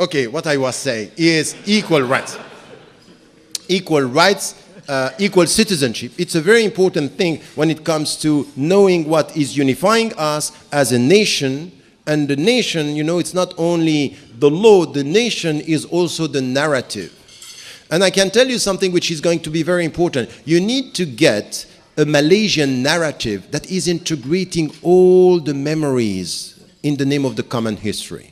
Okay, what I was saying is equal rights. Equal rights, equal citizenship. It's a very important thing when it comes to knowing what is unifying us as a nation. And the nation, you know, it's not only the law, the nation is also the narrative. And I can tell you something which is going to be very important. You need to get a Malaysian narrative that is integrating all the memories in the name of the common history.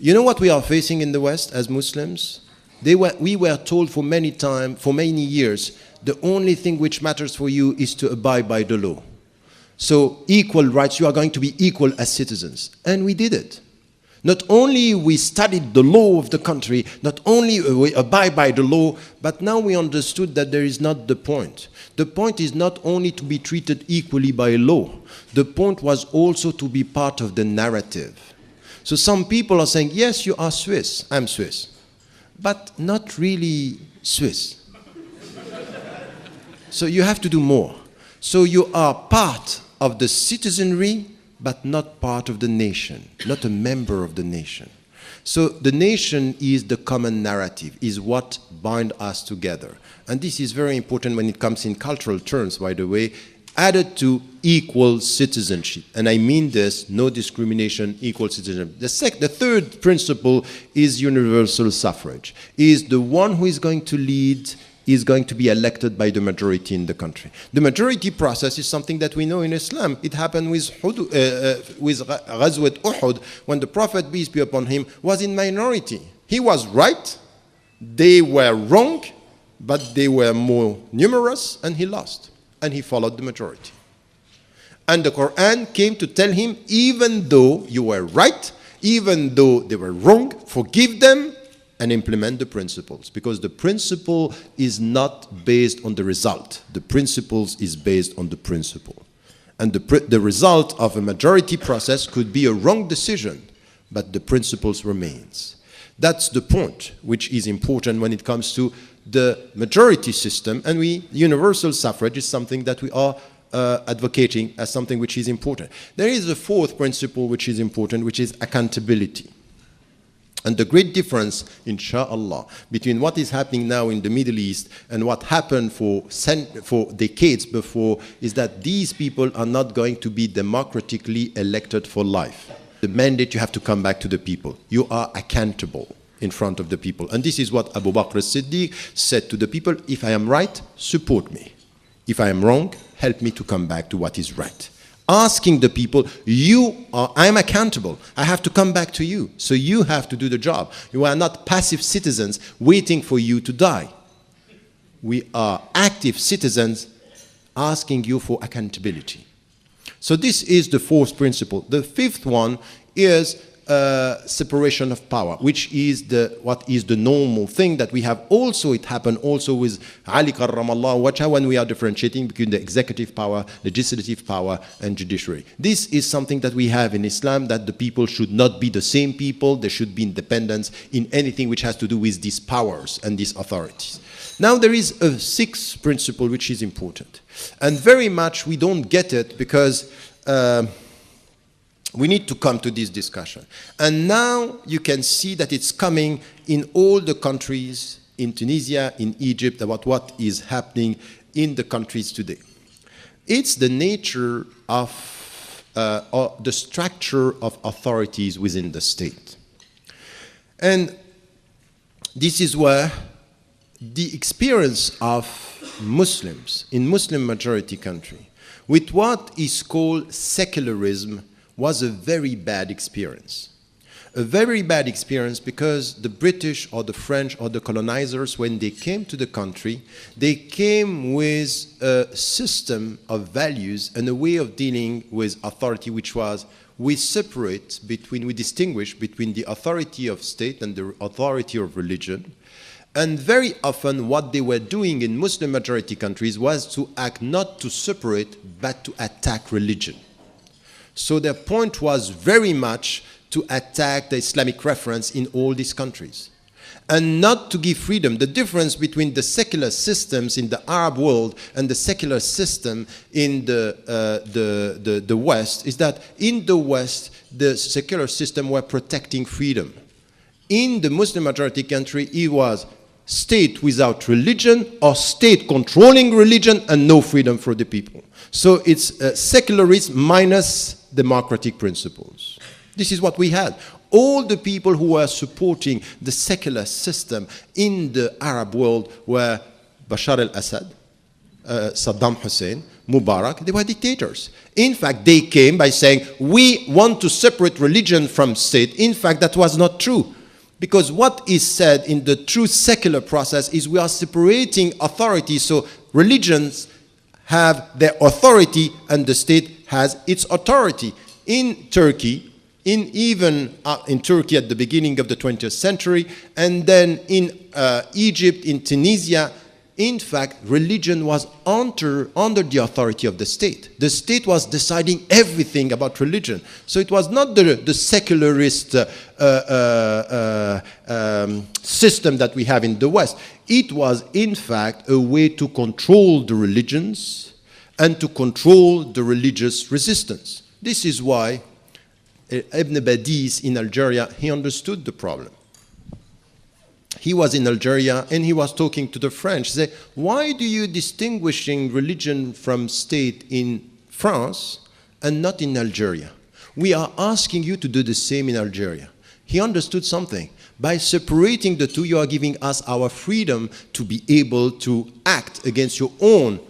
You know what we are facing in the West as Muslims? We were told for many years, the only thing which matters for you is to abide by the law. So equal rights, you are going to be equal as citizens. And we did it. Not only we studied the law of the country, not only we abide by the law, but now we understood that there is not the point. The point is not only to be treated equally by law. The point was also to be part of the narrative. So some people are saying, yes, you are Swiss, I'm Swiss, but not really Swiss. So you have to do more. So you are part of the citizenry, but not part of the nation, not a member of the nation. So the nation is the common narrative, is what binds us together. And this is very important when it comes in cultural terms, by the way, added to equal citizenship. And I mean this, no discrimination, equal citizenship. The third principle is universal suffrage, is the one who is going to lead is going to be elected by the majority in the country. The majority process is something that we know in Islam. It happened with Ghazwat Uhud, when the Prophet, peace be upon him, was in minority. He was right, they were wrong, but they were more numerous, and he lost. And he followed the majority. And the Quran came to tell him, even though you were right, even though they were wrong, forgive them and implement the principles. Because the principle is not based on the result. The principles is based on the principle. And the result of a majority process could be a wrong decision, but the principles remains. That's the point which is important when it comes to the majority system, and universal suffrage is something that we are advocating as something which is important. There is a fourth principle which is important, which is accountability. And the great difference, inshallah, between what is happening now in the Middle East and what happened for decades before is that these people are not going to be democratically elected for life. The mandate, you have to come back to the people. You are accountable in front of the people. And this is what Abu Bakr as-Siddiq said to the people: if I am right, support me. If I am wrong, help me to come back to what is right. Asking the people, I am accountable. I have to come back to you. So you have to do the job. You are not passive citizens waiting for you to die. We are active citizens asking you for accountability. So this is the fourth principle. The fifth one is separation of power, which is what is the normal thing that we have also. It happened also with Ali Karramallahu Wajha, when we are differentiating between the executive power, legislative power, and judiciary. This is something that we have in Islam, that the people should not be the same people. There should be independence in anything which has to do with these powers and these authorities. Now there is a sixth principle which is important, and very much we don't get it because we need to come to this discussion. And now you can see that it's coming in all the countries, in Tunisia, in Egypt, about what is happening in the countries today. It's the nature of or the structure of authorities within the state. And this is where the experience of Muslims in Muslim majority country with what is called secularism was a very bad experience. A very bad experience because the British or the French or the colonizers, when they came to the country, they came with a system of values and a way of dealing with authority which was, we distinguish between the authority of state and the authority of religion. And very often what they were doing in Muslim majority countries was to act not to separate, but to attack religion. So their point was very much to attack the Islamic reference in all these countries and not to give freedom. The difference between the secular systems in the Arab world and the secular system in the West is that in the West, the secular system were protecting freedom. In the Muslim majority country, it was state without religion or state controlling religion and no freedom for the people. So it's secularism minus democratic principles. This is what we had. All the people who were supporting the secular system in the Arab world were Bashar al-Assad, Saddam Hussein, Mubarak. They were dictators. In fact, they came by saying, we want to separate religion from state. In fact, that was not true. Because what is said in the true secular process is we are separating authority. So religions have their authority and the state has its authority. In Turkey, in Turkey at the beginning of the 20th century, and then in Egypt, in Tunisia, in fact, religion was under the authority of the state. The state was deciding everything about religion. So it was not the secularist system that we have in the West. It was, in fact, a way to control the religions and to control the religious resistance. This is why Ibn Badis in Algeria, he understood the problem. He was in Algeria and he was talking to the French. He said, why do you distinguishing religion from state in France and not in Algeria? We are asking you to do the same in Algeria. He understood something. By separating the two, you are giving us our freedom to be able to act against your own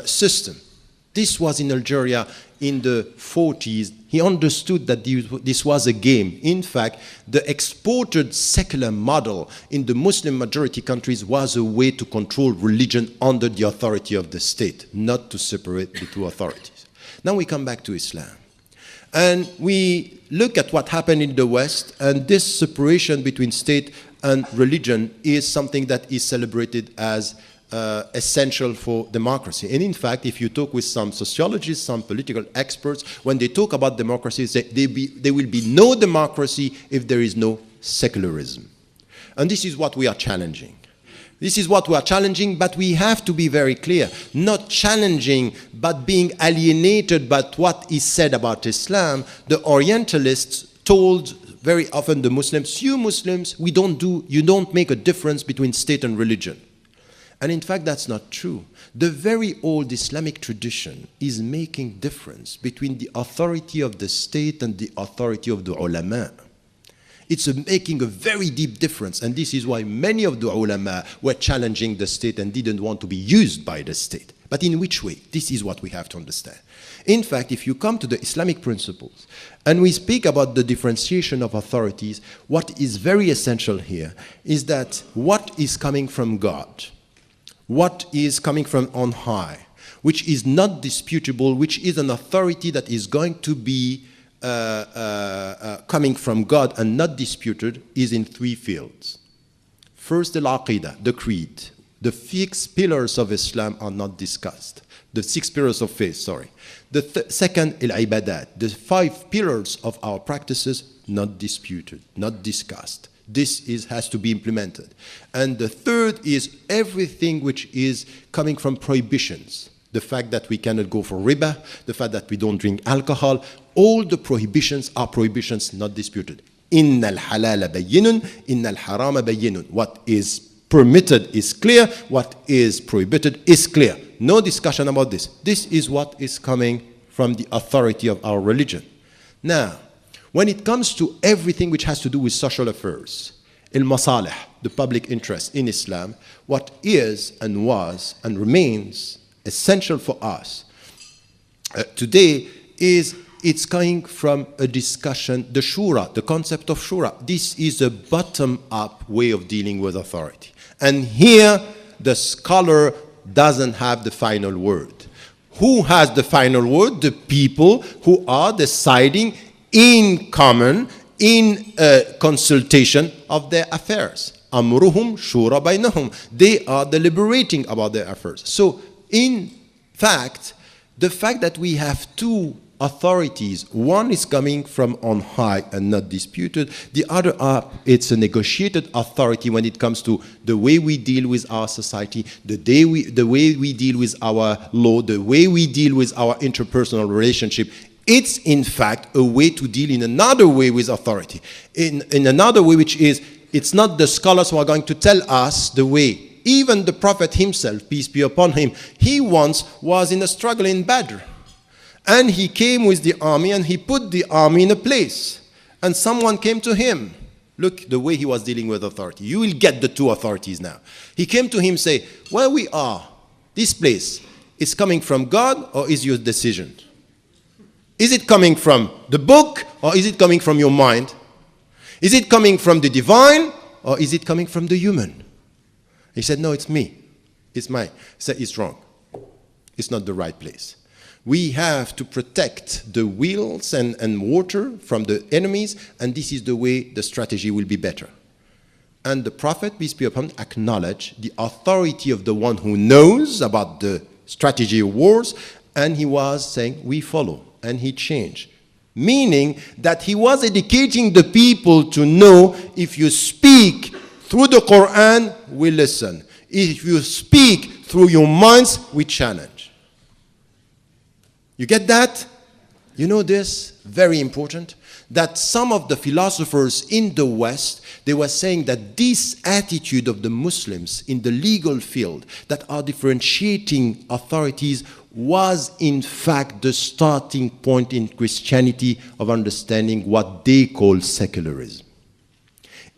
system. This was in Algeria in the 40s. He understood that this was a game. In fact, the exported secular model in the Muslim majority countries was a way to control religion under the authority of the state, not to separate the two authorities. Now we come back to Islam. And we look at what happened in the West, and this separation between state and religion is something that is celebrated as essential for democracy. And in fact, if you talk with some sociologists, some political experts, when they talk about democracy, there will be no democracy if there is no secularism. And this is what we are challenging. This is what we are challenging, but we have to be very clear. Not challenging, but being alienated by what is said about Islam. The Orientalists told very often the Muslims, you Muslims, you don't make a difference between state and religion. And in fact, that's not true. The very old Islamic tradition is making difference between the authority of the state and the authority of the ulama. It's making a very deep difference, and this is why many of the ulama were challenging the state and didn't want to be used by the state. But in which way? This is what we have to understand. In fact, if you come to the Islamic principles, and we speak about the differentiation of authorities, what is very essential here is that what is coming from God, what is coming from on high, which is not disputable, which is an authority that is going to be coming from God and not disputed, is in three fields. First, the aqidah, the creed. The 6 pillars of Islam are not discussed. The 6 pillars of faith, sorry. The second, al-ibadat, the 5 pillars of our practices, not disputed, not discussed. This has to be implemented. And the third is everything which is coming from prohibitions. The fact that we cannot go for riba, the fact that we don't drink alcohol, all the prohibitions are prohibitions not disputed. Inna al-halala bayyinun, inna al-harama bayyinun. What is permitted is clear, what is prohibited is clear. No discussion about this. This is what is coming from the authority of our religion. Now, when it comes to everything which has to do with social affairs, al-masalih, the public interest in Islam, what is and was and remains essential for us today is it's coming from a discussion, the shura, the concept of shura. This is a bottom-up way of dealing with authority. And here, the scholar doesn't have the final word. Who has the final word? The people who are deciding in common, in consultation of their affairs. Amruhum shura bainahum. They are deliberating about their affairs. So, in fact, the fact that we have 2 authorities, one is coming from on high and not disputed, the other it's a negotiated authority when it comes to the way we deal with our society, the way we deal with our law, the way we deal with our interpersonal relationship. It's in fact a way to deal in another way with authority, in another way which is It's not the scholars who are going to tell us the way. Even the Prophet himself, peace be upon him, he once was in a struggle in Badr. And he came with the army and he put the army in a place. And someone came to him. Look, the way he was dealing with authority. You will get the two authorities now. He came to him, say, where we are, this place, is coming from God or is your decision? Is it coming from the book or is it coming from your mind? Is it coming from the divine or is it coming from the human? He said, no, it's me. It's mine. He said, it's wrong. It's not the right place. We have to protect the wheels and water from the enemies, and this is the way the strategy will be better. And the Prophet, peace be upon him, acknowledged the authority of the one who knows about the strategy of wars, and he was saying, we follow, and he changed. Meaning that he was educating the people to know if you speak through the Quran, we listen. If you speak through your minds, we challenge. You get that? You know this, very important, that some of the philosophers in the West, they were saying that this attitude of the Muslims in the legal field that are differentiating authorities was in fact the starting point in Christianity of understanding what they call secularism.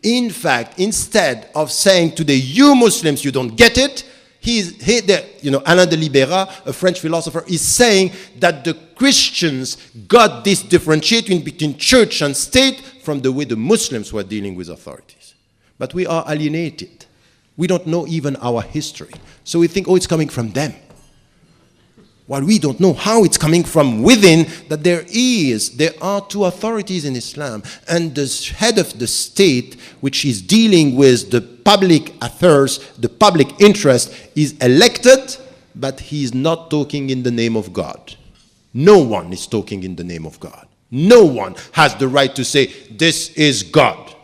In fact, instead of saying today, you Muslims, you don't get it, Alain de Libera, a French philosopher, is saying that the Christians got this differentiating between church and state from the way the Muslims were dealing with authorities. But we are alienated. We don't know even our history. So we think, oh, it's coming from them. While we don't know how it's coming from within, that there are two authorities in Islam, and the head of the state, which is dealing with the public affairs, the public interest, is elected, but he is not talking in the name of God. No one is talking in the name of God. No one has the right to say, this is God.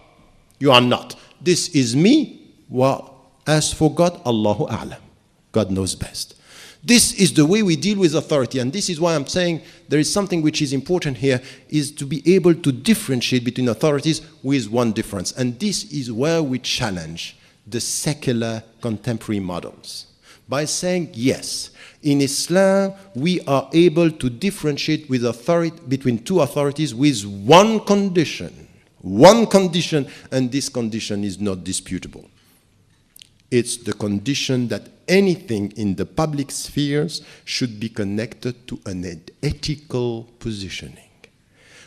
You are not. This is me. Well, as for God, Allahu A'lam. God knows best. This is the way we deal with authority, and this is why I'm saying there is something which is important here, is to be able to differentiate between authorities with one difference. And this is where we challenge the secular contemporary models. By saying, yes, in Islam, we are able to differentiate with between two authorities with one condition, and this condition is not disputable. It's the condition that anything in the public spheres should be connected to an ethical positioning.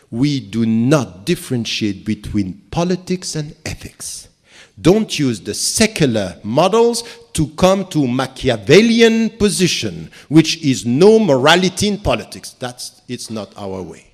We do not differentiate between politics and ethics. Don't use the secular models to come to Machiavellian position, which is no morality in politics. It's not our way.